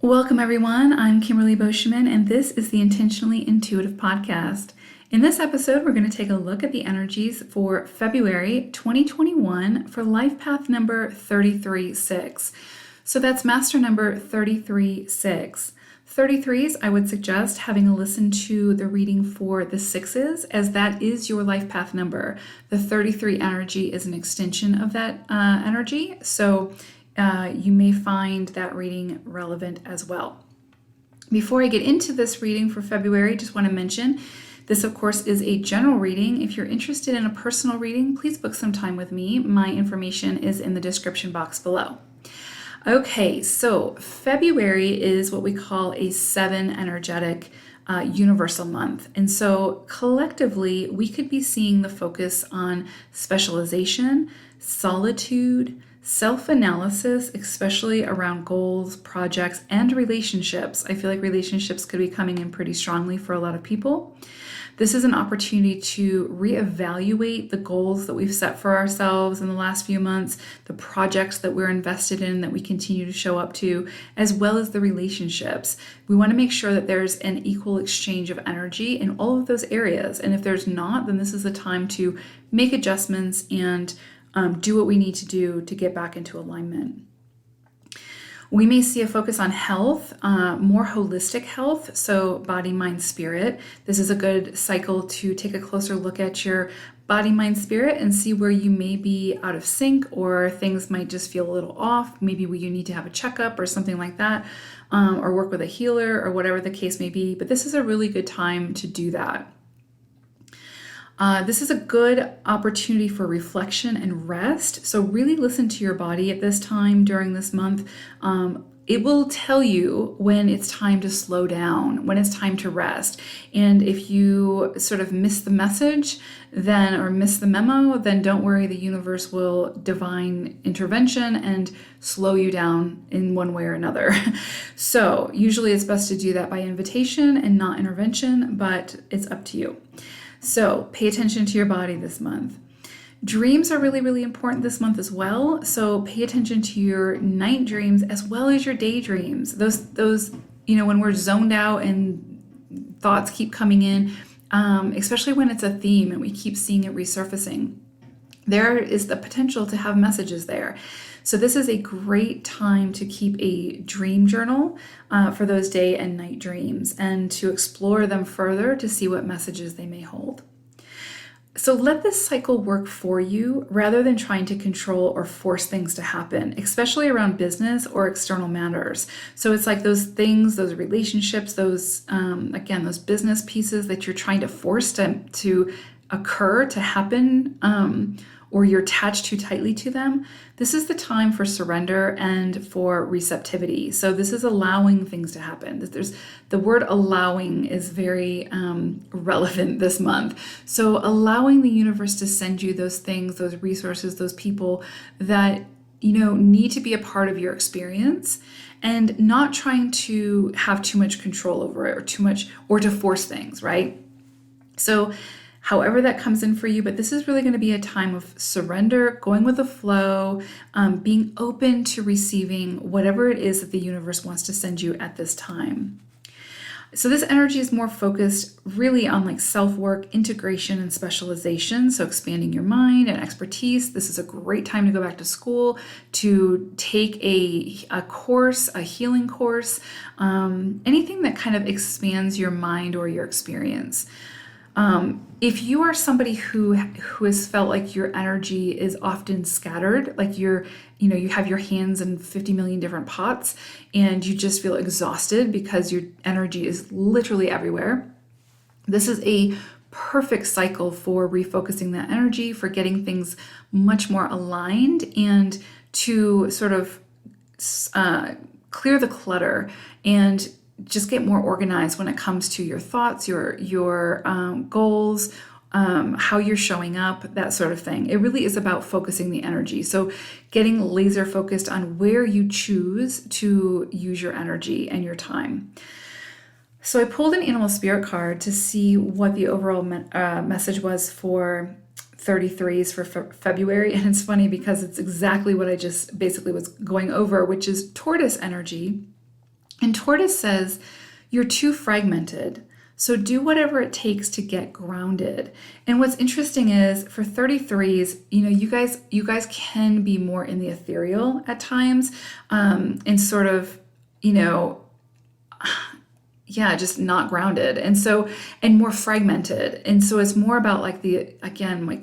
Welcome, everyone. I'm Kimberly Boschman, and this is the Intentionally Intuitive Podcast. In this episode, we're going to take a look at the energies for February 2021 for life path number 33-6. So that's master number 33-6. 33s, I would suggest having a listen to the reading for the sixes, as that is your life path number. The 33 energy is an extension of that energy. So you may find that reading relevant as well. Before I get into this reading for February, just want to mention this, of course, is a general reading. If you're interested in a personal reading, please book some time with me. My information is in the description box below. Okay, so February is what we call a 7 energetic universal month. And so collectively, we could be seeing the focus on specialization, solitude, self-analysis, especially around goals, projects, and relationships. I feel like relationships could be coming in pretty strongly for a lot of people. This is an opportunity to reevaluate the goals that we've set for ourselves in the last few months, the projects that we're invested in that we continue to show up to, as well as the relationships. We want to make sure that there's an equal exchange of energy in all of those areas. And if there's not, then this is the time to make adjustments and do what we need to do to get back into alignment. We may see a focus on health, more holistic health, so body, mind, spirit. This is a good cycle to take a closer look at your body, mind, spirit and see where you may be out of sync or things might just feel a little off. Maybe you need to have a checkup or something like that, or work with a healer or whatever the case may be. But this is a really good time to do that. This is a good opportunity for reflection and rest. So really listen to your body at this time during this month. It will tell you when it's time to slow down, when it's time to rest. And if you sort of miss the message or miss the memo, then don't worry, the universe will divine intervention and slow you down in one way or another. So usually it's best to do that by invitation and not intervention, but it's up to you. So pay attention to your body this month. Dreams are really, really important this month as well. So pay attention to your night dreams as well as your daydreams. Those, when we're zoned out and thoughts keep coming in, especially when it's a theme and we keep seeing it resurfacing, there is the potential to have messages there. So this is a great time to keep a dream journal for those day and night dreams and to explore them further to see what messages they may hold. So let this cycle work for you rather than trying to control or force things to happen, especially around business or external matters. So it's like those things, those relationships, those business pieces that you're trying to force to occur, to happen, or you're attached too tightly to them. This is the time for surrender and for receptivity. So this is allowing things to happen. The word allowing is very relevant this month. So allowing the universe to send you those things, those resources, those people that need to be a part of your experience, and not trying to have too much control over it or to force things, right? So however that comes in for you, but this is really going to be a time of surrender, going with the flow, being open to receiving whatever it is that the universe wants to send you at this time. So this energy is more focused really on like self-work, integration, and specialization. So expanding your mind and expertise. This is a great time to go back to school, to take a course, a healing course, anything that kind of expands your mind or your experience. If you are somebody who has felt like your energy is often scattered, like you have your hands in 50 million different pots and you just feel exhausted because your energy is literally everywhere, this is a perfect cycle for refocusing that energy, for getting things much more aligned and to sort of clear the clutter and just get more organized when it comes to your thoughts, your goals, how you're showing up, that sort of thing. It really is about focusing the energy. So getting laser focused on where you choose to use your energy and your time. So I pulled an animal spirit card to see what the overall message was for 33s for February. And it's funny because it's exactly what I just basically was going over, which is Tortoise Energy. And Tortoise says, you're too fragmented. So do whatever it takes to get grounded. And what's interesting is for 33s, you guys can be more in the ethereal at times, and sort of, you know, yeah, just not grounded. And more fragmented. And so it's more about like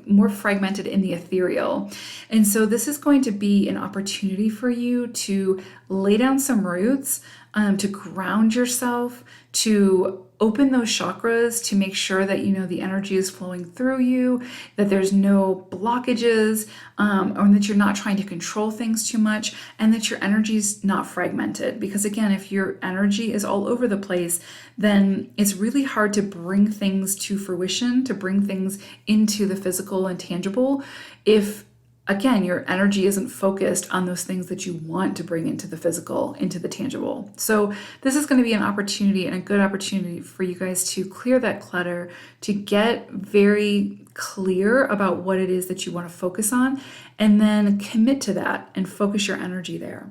more fragmented in the ethereal. And so this is going to be an opportunity for you to lay down some roots, to ground yourself, to open those chakras, to make sure that the energy is flowing through you, that there's no blockages, or that you're not trying to control things too much, and that your energy is not fragmented. Because again, if your energy is all over the place, then it's really hard to bring things to fruition, to bring things into the physical and tangible, if again, your energy isn't focused on those things that you want to bring into the physical, into the tangible. So this is going to be an opportunity, and a good opportunity for you guys to clear that clutter, to get very clear about what it is that you want to focus on, and then commit to that and focus your energy there.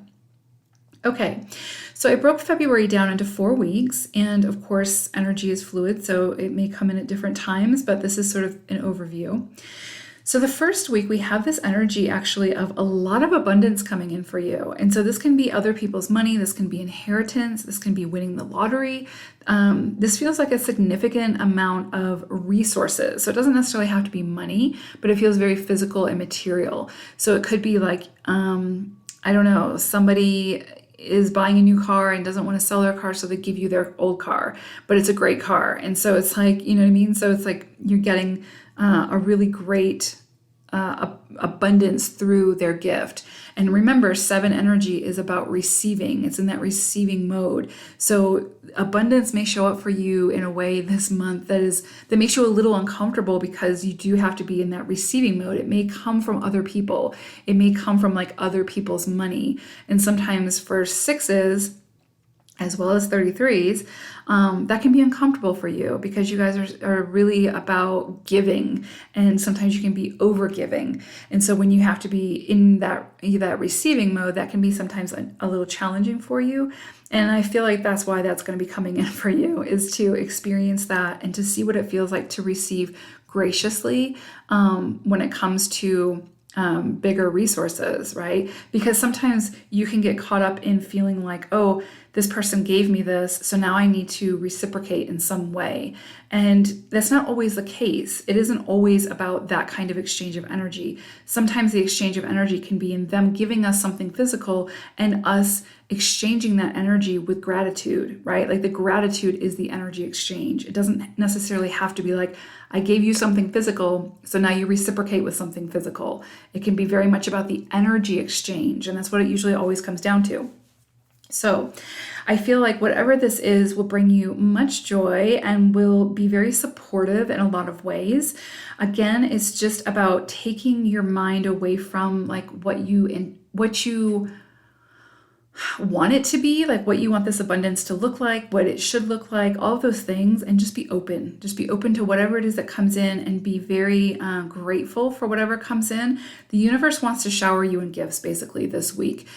Okay, so I broke February down into 4 weeks, and of course, energy is fluid, so it may come in at different times, but this is sort of an overview. So the first week, we have this energy actually of a lot of abundance coming in for you. And so this can be other people's money, this can be inheritance, this can be winning the lottery. This feels like a significant amount of resources. So it doesn't necessarily have to be money, but it feels very physical and material. So it could be like, I don't know, somebody is buying a new car and doesn't want to sell their car, so they give you their old car, but it's a great car. And so it's like, you know what I mean? So it's like you're getting a really great abundance through their gift. And remember, 7 energy is about receiving. It's in that receiving mode. So abundance may show up for you in a way this month that makes you a little uncomfortable, because you do have to be in that receiving mode. It may come from other people. It may come from like other people's money. And sometimes for 6s, as well as 33s, that can be uncomfortable for you, because you guys are really about giving, and sometimes you can be over giving. And so when you have to be in that receiving mode, that can be sometimes a little challenging for you. And I feel like that's why that's going to be coming in for you, is to experience that and to see what it feels like to receive graciously when it comes to bigger resources, right? Because sometimes you can get caught up in feeling like, oh, this person gave me this, so now I need to reciprocate in some way. And that's not always the case. It isn't always about that kind of exchange of energy. Sometimes the exchange of energy can be in them giving us something physical and us exchanging that energy with gratitude, right? Like the gratitude is the energy exchange. It doesn't necessarily have to be like, I gave you something physical, so now you reciprocate with something physical. It can be very much about the energy exchange, and that's what it usually always comes down to. So I feel like whatever this is will bring you much joy and will be very supportive in a lot of ways. Again, it's just about taking your mind away from like what you want it to be, like what you want this abundance to look like, what it should look like, all of those things, and just be open. Just be open to whatever it is that comes in, and be very grateful for whatever comes in. The universe wants to shower you in gifts basically this week.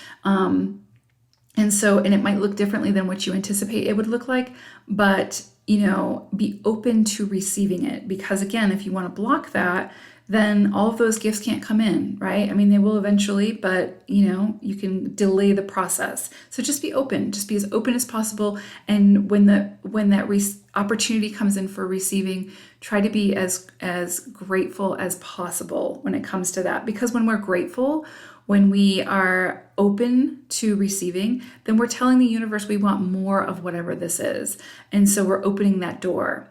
And it might look differently than what you anticipate it would look like, but, be open to receiving it. Because again, if you want to block that, then all of those gifts can't come in, right? I mean, they will eventually, but, you can delay the process. So just be open, just be as open as possible. And when that opportunity comes in for receiving, try to be as grateful as possible when it comes to that. Because when we're grateful, when we are open to receiving, then we're telling the universe we want more of whatever this is. And so we're opening that door.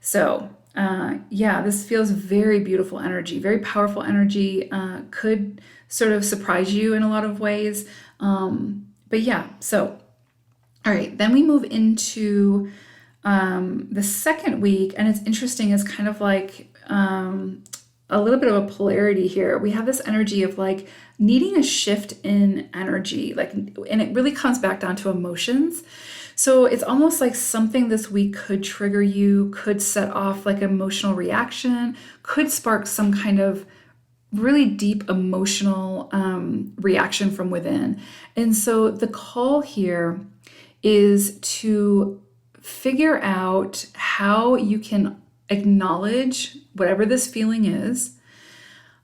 So this feels very beautiful energy, very powerful energy, could sort of surprise you in a lot of ways. So, all right, then we move into the second week, and it's interesting, it's kind of like a little bit of a polarity here. We have this energy of like needing a shift in energy, and it really comes back down to emotions. So it's almost like something this week could trigger you, could set off like emotional reaction, could spark some kind of really deep emotional reaction from within. And so the call here is to figure out how you can acknowledge whatever this feeling is,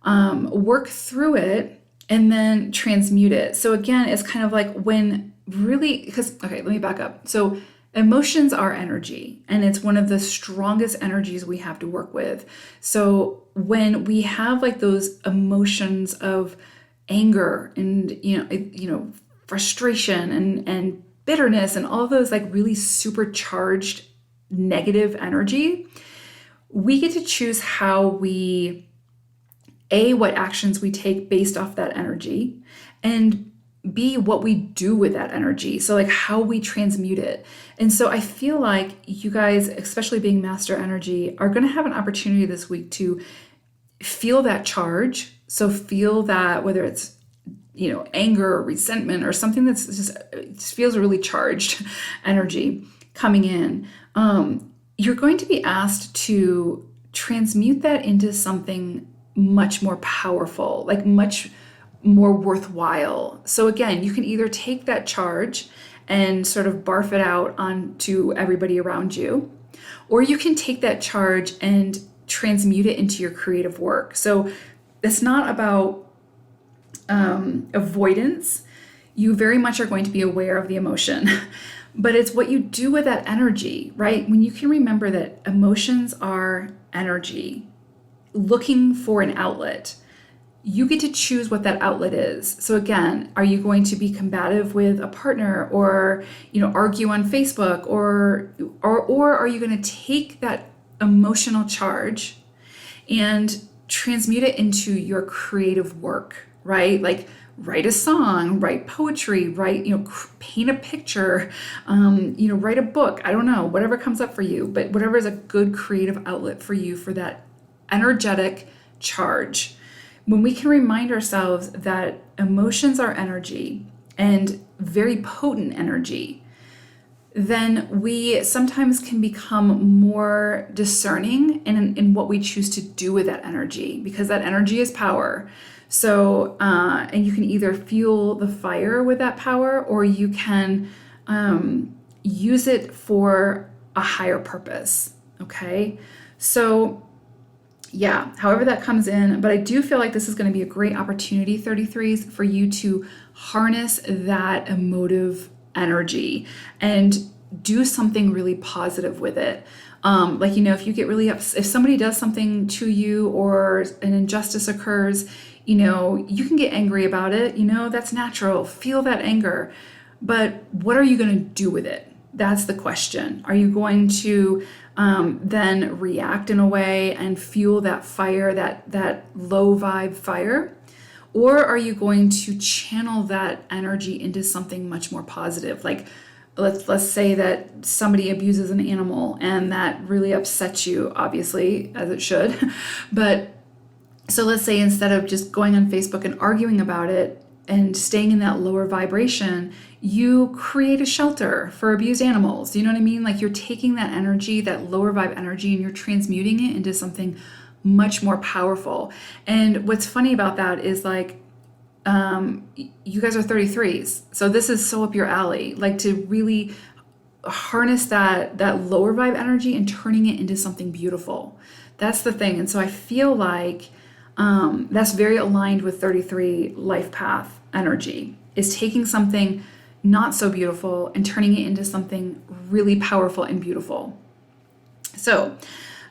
work through it, and then transmute it. So again, it's kind of like when really, okay, let me back up. So emotions are energy, and it's one of the strongest energies we have to work with. So when we have like those emotions of anger and frustration and bitterness and all those like really supercharged negative energy, we get to choose how we what actions we take based off that energy, and B, what we do with that energy. So like how we transmute it. And so I feel like you guys, especially being master energy, are going to have an opportunity this week to feel that charge. So feel that, whether it's, anger or resentment or something that's just it feels really charged energy coming in. You're going to be asked to transmute that into something much more powerful, like much more worthwhile. So again, you can either take that charge and sort of barf it out onto everybody around you, or you can take that charge and transmute it into your creative work. So it's not about avoidance. You very much are going to be aware of the emotion, but it's what you do with that energy, right? When you can remember that emotions are energy, looking for an outlet, you get to choose what that outlet is. So again, are you going to be combative with a partner, or argue on Facebook, or are you going to take that emotional charge and transmute it into your creative work, right? Like write a song, write poetry, write, paint a picture, write a book. I don't know, whatever comes up for you, but whatever is a good creative outlet for you for that energetic charge. When we can remind ourselves that emotions are energy, and very potent energy, then we sometimes can become more discerning in what we choose to do with that energy, because that energy is power. So, and you can either fuel the fire with that power, or you can use it for a higher purpose. Okay. So yeah, however that comes in, but I do feel like this is going to be a great opportunity, 33s, for you to harness that emotive energy and do something really positive with it. If you get really upset, if somebody does something to you or an injustice occurs, you can get angry about it. That's natural. Feel that anger. But what are you going to do with it? That's the question. Are you going to then react in a way and fuel that fire, that low vibe fire? Or are you going to channel that energy into something much more positive? Like let's say that somebody abuses an animal and that really upsets you, obviously, as it should. But so let's say instead of just going on Facebook and arguing about it and staying in that lower vibration, you create a shelter for abused animals. You know what I mean? Like you're taking that energy, that lower vibe energy, and you're transmuting it into something much more powerful. And what's funny about that is like, you guys are 33s. So this is so up your alley, like to really harness that lower vibe energy and turning it into something beautiful. That's the thing. And so I feel like that's very aligned with 33 life path energy, is taking something not so beautiful and turning it into something really powerful and beautiful. So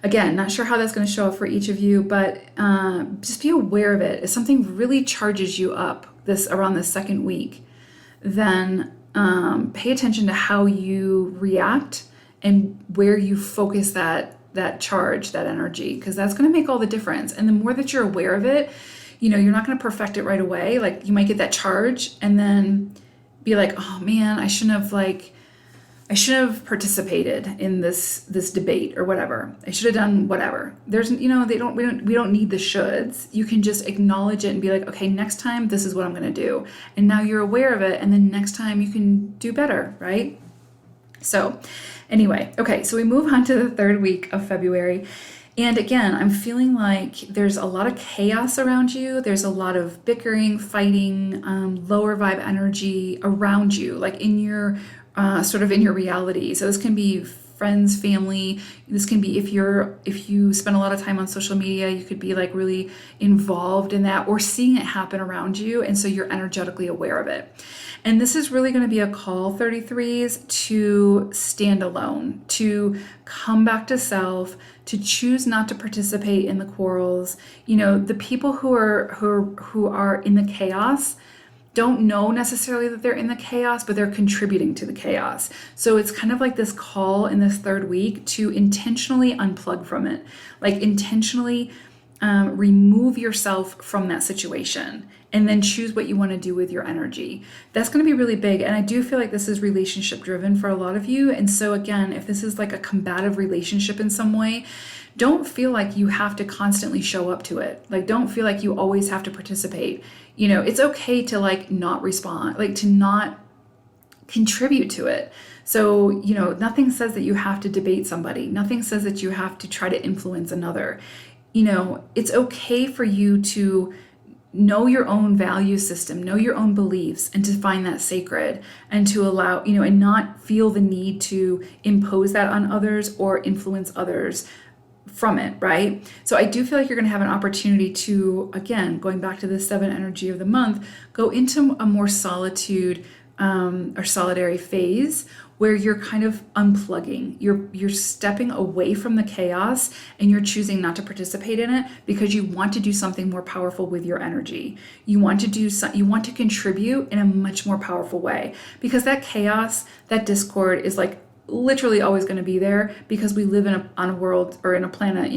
again, not sure how that's going to show up for each of you, but just be aware of it. If something really charges you up around the second week, then pay attention to how you react and where you focus that charge, that energy, because that's going to make all the difference. And the more that you're aware of it, you're not going to perfect it right away. Like you might get that charge and then be like, oh man, I shouldn't have participated in this debate or whatever. I should have done whatever. There's, we don't need the shoulds. You can just acknowledge it and be like, okay, next time this is what I'm going to do. And now you're aware of it. And then next time you can do better, right? So anyway, okay, so we move on to the third week of February. And again, I'm feeling like there's a lot of chaos around you. There's a lot of bickering, fighting, lower vibe energy around you, like in your sort of in your reality. So this can be friends, family. This can be if you spend a lot of time on social media, you could be like really involved in that or seeing it happen around you. And so you're energetically aware of it. And this is really going to be a call, 33s, to stand alone, to come back to self, to choose not to participate in the quarrels. The people who are in the chaos don't know necessarily that they're in the chaos, but they're contributing to the chaos. So it's kind of like this call in this third week to intentionally unplug from it, like intentionally remove yourself from that situation and then choose what you want to do with your energy. That's going to be really big. And I do feel like this is relationship driven for a lot of you. And so again, if this is like a combative relationship in some way, don't feel like you have to constantly show up to it. Like, don't feel like you always have to participate. It's okay to like not respond, like to not contribute to it. So, nothing says that you have to debate somebody. Nothing says that you have to try to influence another. It's okay for you to know your own value system, know your own beliefs, and to find that sacred and to allow, and not feel the need to impose that on others or influence others from it, right? So I do feel like you're going to have an opportunity to, again, going back to the 7 energy of the month, go into a more solitude or solitary phase where you're kind of unplugging. You're stepping away from the chaos and you're choosing not to participate in it because you want to do something more powerful with your energy. You want to contribute in a much more powerful way, because that chaos, that discord is like literally always going to be there, because we live on a world or in a planet,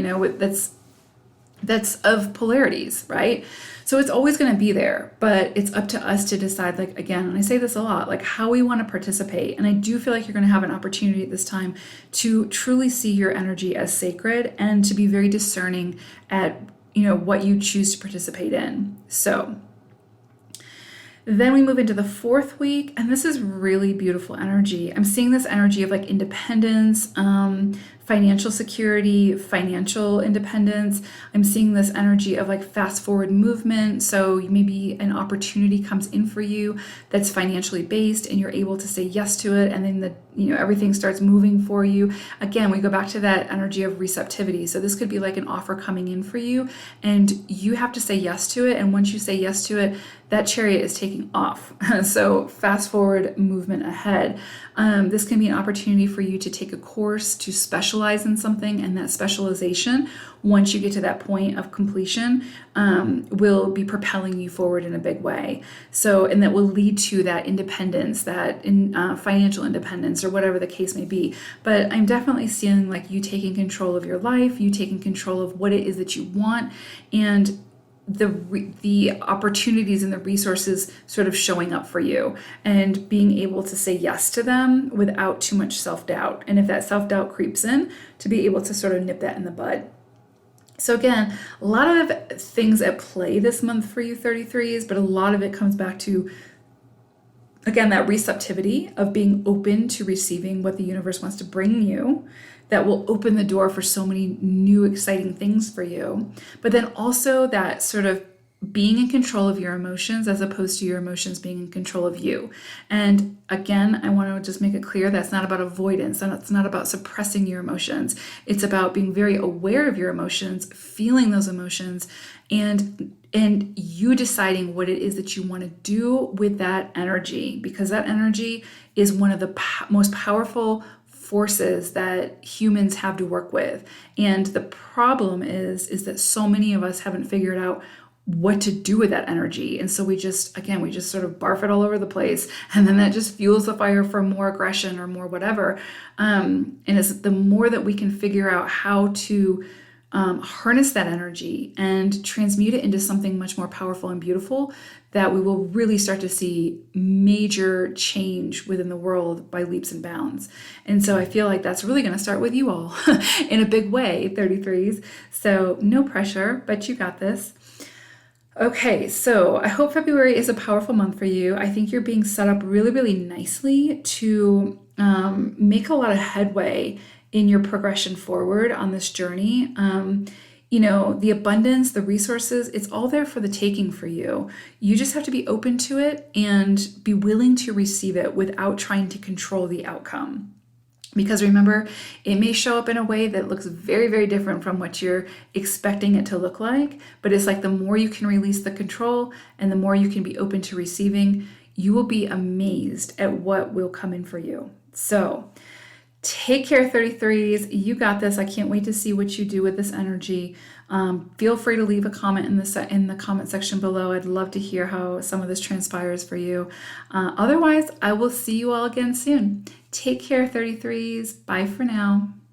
that's of polarities, right? So it's always going to be there, but it's up to us to decide, like, again, and I say this a lot, like how we want to participate. And I do feel like you're going to have an opportunity at this time to truly see your energy as sacred and to be very discerning at, what you choose to participate in. So then we move into the 4th week, and this is really beautiful energy. I'm seeing this energy of like independence, financial security, financial independence. I'm seeing this energy of like fast forward movement. So maybe an opportunity comes in for you that's financially based and you're able to say yes to it, and then everything starts moving for you. Again, we go back to that energy of receptivity. So this could be like an offer coming in for you and you have to say yes to it. And once you say yes to it, that chariot is taking off. So fast forward movement ahead. This can be an opportunity for you to take a course to specialize in something, and that specialization, once you get to that point of completion, will be propelling you forward in a big way. So, and that will lead to that independence, that financial independence, or whatever the case may be. But I'm definitely seeing like you taking control of your life, you taking control of what it is that you want, and the opportunities and the resources sort of showing up for you and being able to say yes to them without too much self-doubt. And if that self-doubt creeps in, to be able to sort of nip that in the bud. So again, a lot of things at play this month for you 33s, but a lot of it comes back to, again, that receptivity of being open to receiving what the universe wants to bring you. That will open the door for so many new exciting things for you. But then also that sort of being in control of your emotions as opposed to your emotions being in control of you. And again, I want to just make it clear that's not about avoidance, and it's not about suppressing your emotions. It's about being very aware of your emotions, feeling those emotions, and you deciding what it is that you want to do with that energy, because that energy is one of the most powerful forces that humans have to work with. And the problem is that so many of us haven't figured out what to do with that energy. And so we just sort of barf it all over the place. And then that just fuels the fire for more aggression or more whatever. And it's the more that we can figure out how to harness that energy and transmute it into something much more powerful and beautiful, that we will really start to see major change within the world by leaps and bounds. And so I feel like that's really going to start with you all in a big way, 33s. So no pressure, but you got this. Okay, so I hope February is a powerful month for you. I think you're being set up really, really nicely to make a lot of headway in your progression forward on this journey. the abundance, the resources, it's all there for the taking for you. You just have to be open to it and be willing to receive it without trying to control the outcome. Because remember, it may show up in a way that looks very, very different from what you're expecting it to look like. But it's like the more you can release the control and the more you can be open to receiving, you will be amazed at what will come in for you. So take care, 33s. You got this. I can't wait to see what you do with this energy. Feel free to leave a comment in the comment section below. I'd love to hear how some of this transpires for you. Otherwise, I will see you all again soon. Take care, 33s. Bye for now.